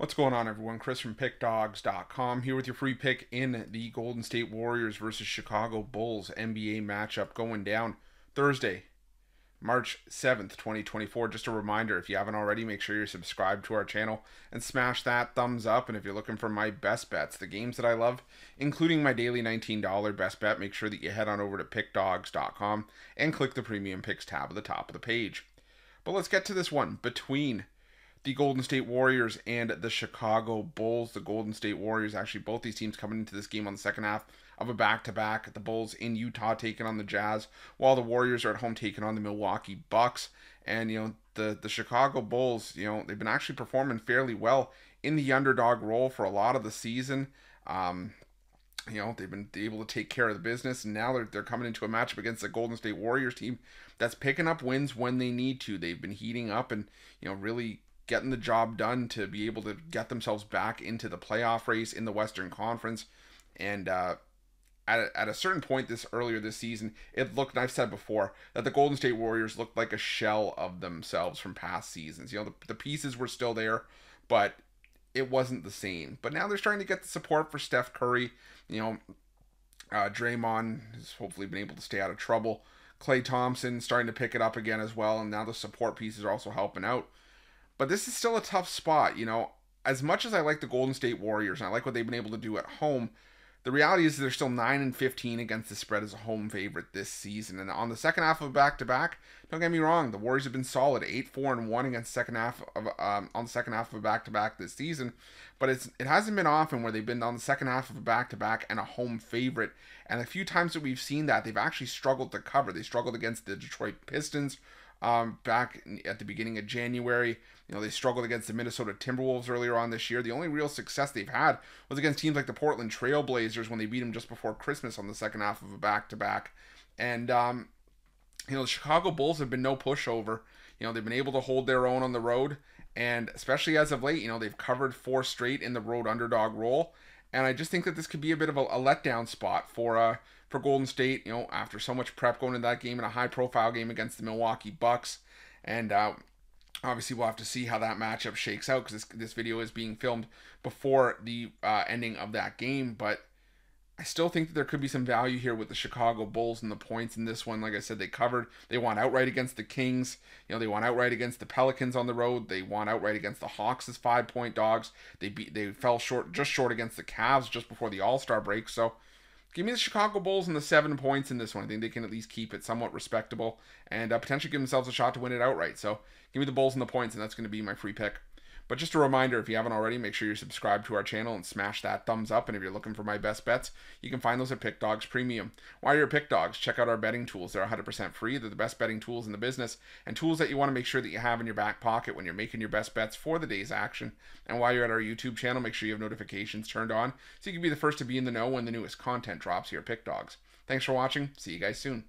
What's going on, everyone? Chris from Pickdawgz.com here with your free pick in the Golden State Warriors versus Chicago Bulls NBA matchup going down Thursday, March 7th, 2024. Just a reminder, if you haven't already, make sure you're subscribed to our channel and smash that thumbs up. And if you're looking for my best bets, the games that I love, including my daily $19 best bet, make sure that you head on over to Pickdawgz.com and click the Premium Picks tab at the top of the page. But let's get to this one between the Golden State Warriors and the Chicago Bulls. The Golden State Warriors, actually both these teams coming into this game on the second half of a back-to-back. The Bulls in Utah taking on the Jazz, while the Warriors are at home taking on the Milwaukee Bucks. And, the Chicago Bulls, they've been actually performing fairly well in the underdog role for a lot of the season. They've been able to take care of the business, and now they're coming into a matchup against the Golden State Warriors team that's picking up wins when they need to. They've been heating up and, really getting the job done to be able to get themselves back into the playoff race in the Western Conference. And at a certain point earlier this season, it looked, and I've said before, that the Golden State Warriors looked like a shell of themselves from past seasons. The pieces were still there, but it wasn't the same. But now they're starting to get the support for Steph Curry. Draymond has hopefully been able to stay out of trouble. Klay Thompson starting to pick it up again as well, and now the support pieces are also helping out. But this is still a tough spot. As much as I like the Golden State Warriors and I like what they've been able to do at home, the reality is they're still 9-15 against the spread as a home favorite this season. And on the second half of a back-to-back, don't get me wrong, the Warriors have been solid, 8-4-1 against on the second half of a back-to-back this season. But it hasn't been often where they've been on the second half of a back-to-back and a home favorite. And a few times that we've seen that, they've actually struggled to cover. They struggled against the Detroit Pistons back at the beginning of January. They struggled against the Minnesota Timberwolves earlier on this year. The only real success they've had was against teams like the Portland Trail Blazers when they beat them just before Christmas on the second half of a back-to-back. And, the Chicago Bulls have been no pushover. They've been able to hold their own on the road. And especially as of late, they've covered 4 straight in the road underdog role. And I just think that this could be a bit of a letdown spot for Golden State, after so much prep going into that game, in a high-profile game against the Milwaukee Bucks. And obviously we'll have to see how that matchup shakes out, because this video is being filmed before the ending of that game. But I still think that there could be some value here with the Chicago Bulls and the points in this one. Like I said, they covered. They won outright against the Kings. They won outright against the Pelicans on the road. They won outright against the Hawks as 5-point dogs. They fell just short against the Cavs just before the All-Star break. So give me the Chicago Bulls and the 7 points in this one. I think they can at least keep it somewhat respectable and potentially give themselves a shot to win it outright. So give me the Bulls and the points, and that's going to be my free pick. But just a reminder, if you haven't already, make sure you're subscribed to our channel and smash that thumbs up. And if you're looking for my best bets, you can find those at Pick Dawgz Premium. While you're at Pick Dawgz, check out our betting tools. They're 100% free. They're the best betting tools in the business, and tools that you want to make sure that you have in your back pocket when you're making your best bets for the day's action. And while you're at our YouTube channel, make sure you have notifications turned on so you can be the first to be in the know when the newest content drops here at Pick Dawgz. Thanks for watching. See you guys soon.